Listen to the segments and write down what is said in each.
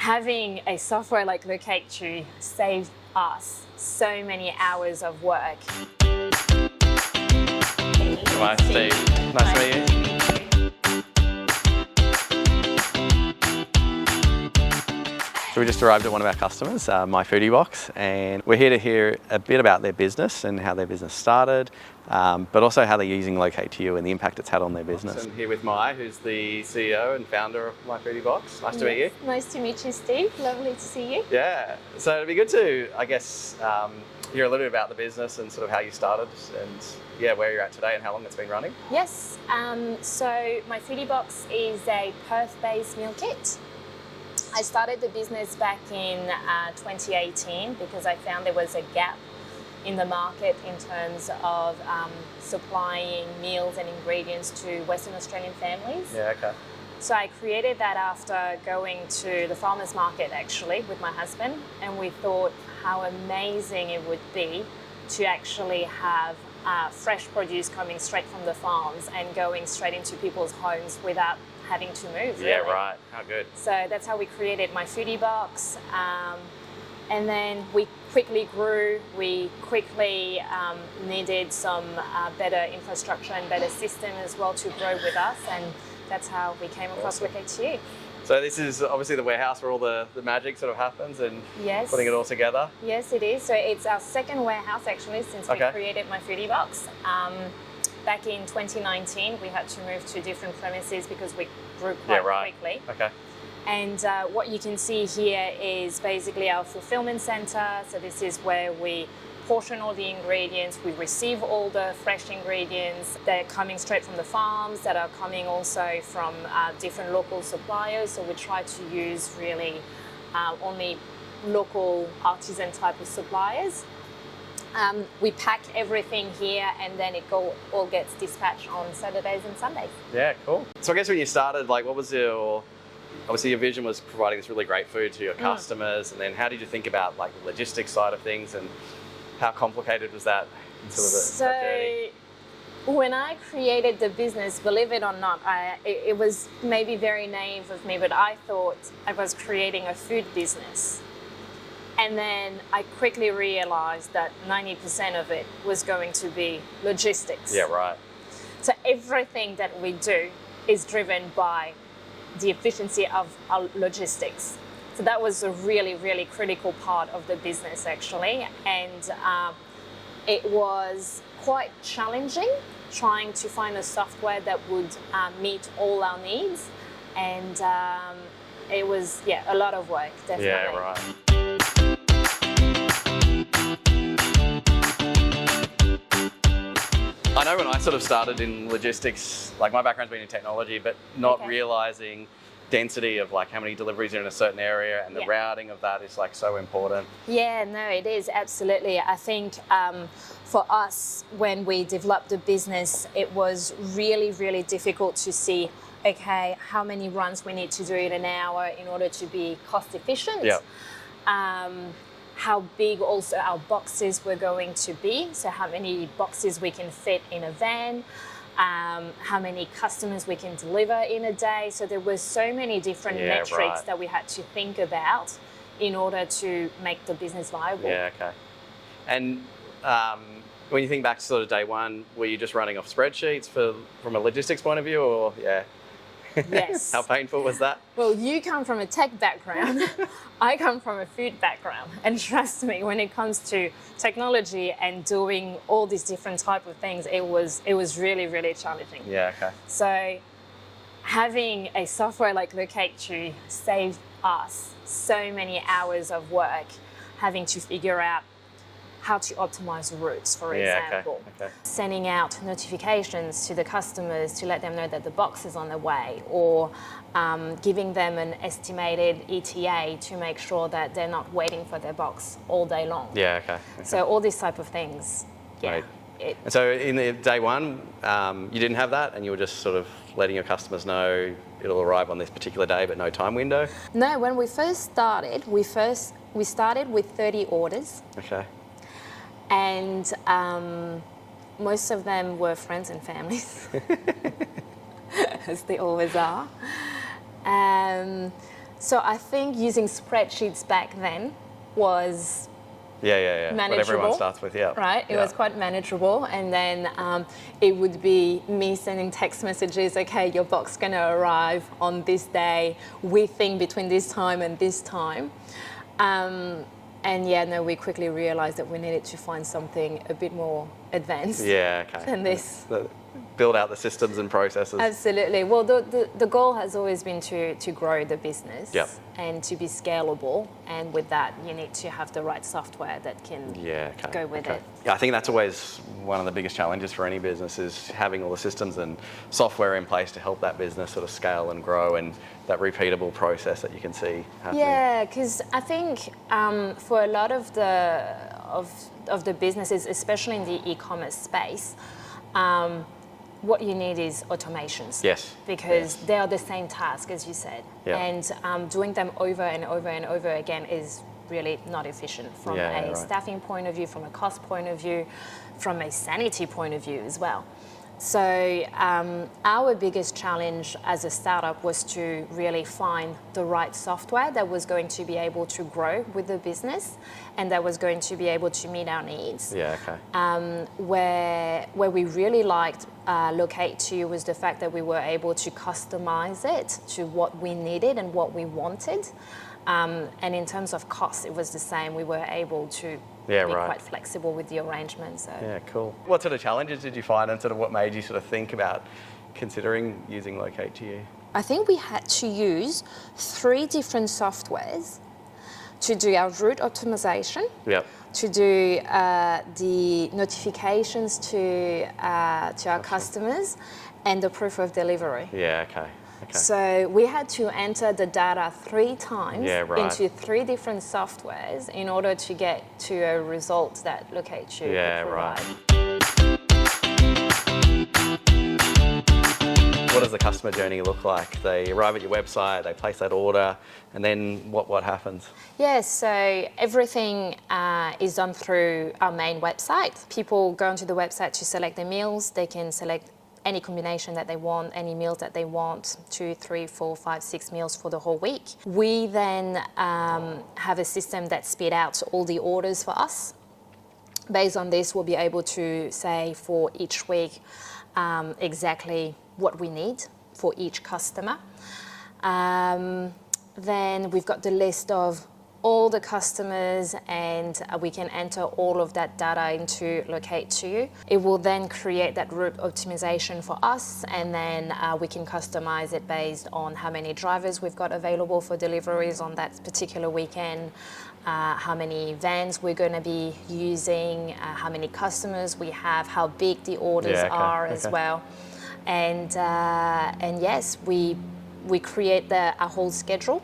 having a software like Locate2u saved us so many hours of work. Hi, Steve. Nice to meet you. So we just arrived at one of our customers, My Foodie Box, and we're here to hear a bit about their business and how their business started, but also how they're using Locate2u and the impact it's had on their business. I'm here with Mai, who's the CEO and founder of My Foodie Box. Nice to meet you. Nice to meet you, Steve. Lovely to see you. Yeah, so it'd be good to, I guess, hear a little bit about the business and sort of how you started and where you're at today and how long it's been running. Yes, so My Foodie Box is a Perth-based meal kit. I started the business back in 2018 because I found there was a gap in the market in terms of supplying meals and ingredients to Western Australian families. Yeah, okay. So I created that after going to the farmers market actually with my husband, and we thought how amazing it would be to actually have fresh produce coming straight from the farms and going straight into people's homes without having to move. Yeah, really. right. How good. So that's how we created My Foodie Box. And then we quickly grew. We quickly needed some better infrastructure and better system as well to grow with us. And that's how we came across Locate2u. So this is obviously the warehouse where all the magic sort of happens and Yes. putting it all together. Yes, it is. So it's our second warehouse actually since we created My Foodie Box. Back in 2019, we had to move to different premises because we grew quite quickly. Okay. And what you can see here is basically our fulfillment center. So this is where we portion all the ingredients. We receive all the fresh ingredients. They're coming straight from the farms, that are coming also from different local suppliers. So we try to use really only local artisan type of suppliers. We pack everything here and then it all gets dispatched on Saturdays and Sundays. Yeah, cool. So I guess when you started, like, what was obviously your vision was providing this really great food to your customers, and then how did you think about like the logistics side of things and how complicated was that in sort of that journey? When I created the business, believe it or not, it was maybe very naive of me, but I thought I was creating a food business. And then I quickly realized that 90% of it was going to be logistics. Yeah, right. So everything that we do is driven by the efficiency of our logistics. So that was a really, really critical part of the business actually. And it was quite challenging trying to find a software that would meet all our needs. And it was, a lot of work, definitely. Yeah, right. I know when I sort of started in logistics, like my background's been in technology, but not realizing density of like how many deliveries are in a certain area and the routing of that is like so important. Yeah, no, it is absolutely. I think for us, when we developed the business, it was really, really difficult to see, okay, how many runs we need to do in an hour in order to be cost efficient. Yeah. How big also our boxes were going to be. So how many boxes we can fit in a van, how many customers we can deliver in a day. So there were so many different metrics that we had to think about in order to make the business viable. Yeah, okay. And when you think back to sort of day one, were you just running off spreadsheets from a logistics point of view, or Yes. How painful was that? Well, you come from a tech background. I come from a food background. And trust me, when it comes to technology and doing all these different type of things, it was really, really challenging. Yeah, okay. So having a software like Locate2u saved us so many hours of work having to figure out how to optimize routes, for example. Okay. Sending out notifications to the customers to let them know that the box is on the way, or giving them an estimated ETA to make sure that they're not waiting for their box all day long. Yeah, okay. So all these type of things. Yeah. Right. And so in the day one, you didn't have that and you were just sort of letting your customers know it'll arrive on this particular day but no time window? No, when we first started, we started with 30 orders. Okay. And most of them were friends and families, as they always are. So I think using spreadsheets back then was Yeah. manageable. What everyone starts with, yeah. Right, it was quite manageable, and then it would be me sending text messages. Okay, your box going to arrive on this day. We think between this time and this time. We quickly realised that we needed to find something a bit more advanced than this. Build out the systems and processes. Absolutely. Well, the goal has always been to grow the business and to be scalable. And with that, you need to have the right software that can go with it. Yeah, I think that's always one of the biggest challenges for any business is having all the systems and software in place to help that business sort of scale and grow, and that repeatable process that you can see happening. Yeah, because I think for a lot of the businesses, especially in the e-commerce space, what you need is automations. Yes. Because they are the same task, as you said. Yeah. And doing them over and over and over again is really not efficient from a staffing point of view, from a cost point of view, from a sanity point of view as well. So our biggest challenge as a startup was to really find the right software that was going to be able to grow with the business and that was going to be able to meet our needs. Yeah, okay. Where we really liked Locate2u was the fact that we were able to customize it to what we needed and what we wanted. And in terms of cost, it was the same. We were able to be quite flexible with the arrangement. So. Yeah, cool. What sort of challenges did you find, and sort of what made you sort of think about considering using Locate2u? I think we had to use 3 different softwares to do our route optimization, to do the notifications to our customers, and the proof of delivery. Yeah, okay. So we had to enter the data 3 times into 3 different softwares in order to get to a result that Locate2u could provide. What does the customer journey look like? They arrive at your website, they place that order, and then what happens? Yes, so everything is done through our main website. People go onto the website to select their meals. They can select any combination that they want, any meals that they want, 2, 3, 4, 5, 6 meals for the whole week. We then have a system that spit out all the orders for us. Based on this, we'll be able to say for each week exactly what we need for each customer. Then we've got the list of all the customers, and we can enter all of that data into Locate2u. It will then create that route optimization for us, and then we can customize it based on how many drivers we've got available for deliveries on that particular weekend, how many vans we're going to be using, how many customers we have, how big the orders are as well. And yes, we create a whole schedule.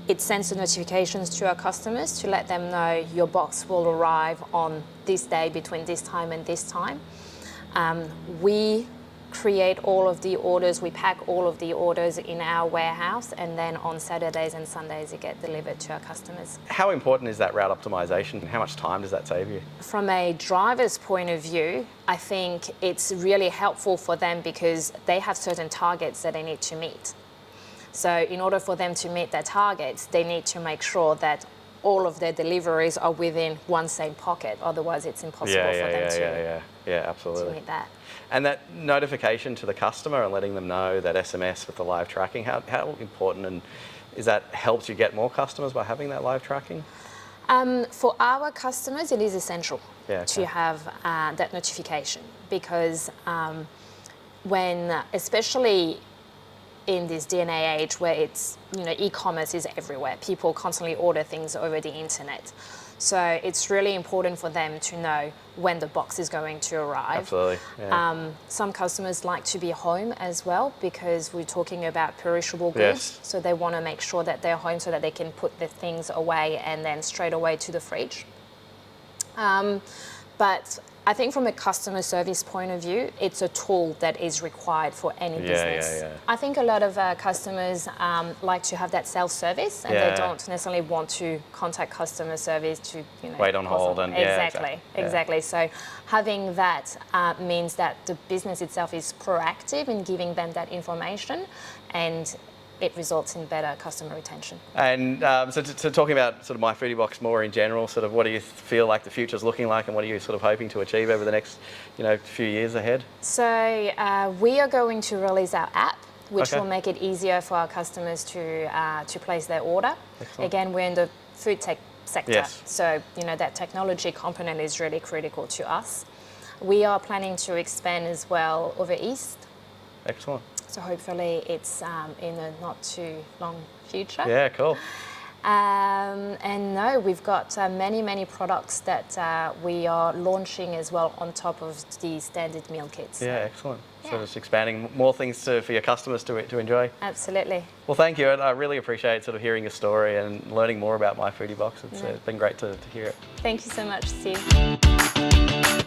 It sends the notifications to our customers to let them know your box will arrive on this day between this time and this time. We create all of the orders, we pack all of the orders in our warehouse, and then on Saturdays and Sundays it gets delivered to our customers. How important is that route optimization? How much time does that save you? From a driver's point of view, I think it's really helpful for them because they have certain targets that they need to meet. So in order for them to meet their targets, they need to make sure that all of their deliveries are within one same pocket. Otherwise, it's impossible for them to meet that. And that notification to the customer and letting them know, that SMS with the live tracking, how important and is that helps you get more customers by having that live tracking? For our customers, it is essential to have that notification because especially in this DNA age where it's, e-commerce is everywhere. People constantly order things over the internet. So it's really important for them to know when the box is going to arrive. Absolutely. Yeah. Some customers like to be home as well because we're talking about perishable goods. So they want to make sure that they're home so that they can put the things away and then straight away to the fridge. But I think from a customer service point of view, it's a tool that is required for any business. I think a lot of customers like to have that self-service and they don't necessarily want to contact customer service to, wait on hold. And Exactly. So having that means that the business itself is proactive in giving them that information, and it results in better customer retention. And so talking about sort of My Foodie Box more in general, sort of what do you feel like the future's looking like, and what are you sort of hoping to achieve over the next, few years ahead? So we are going to release our app, which Okay. will make it easier for our customers to place their order. Excellent. Again, we're in the food tech sector, Yes. so that technology component is really critical to us. We are planning to expand as well over east. Excellent. So hopefully it's in a not too long future. Yeah, cool. And no, we've got many products that we are launching as well on top of the standard meal kits. Yeah, excellent. So Yeah. just expanding more things for your customers to enjoy. Absolutely. Well, thank you. I really appreciate sort of hearing your story and learning more about My Foodie Box. It's been great to hear it. Thank you so much, Steve.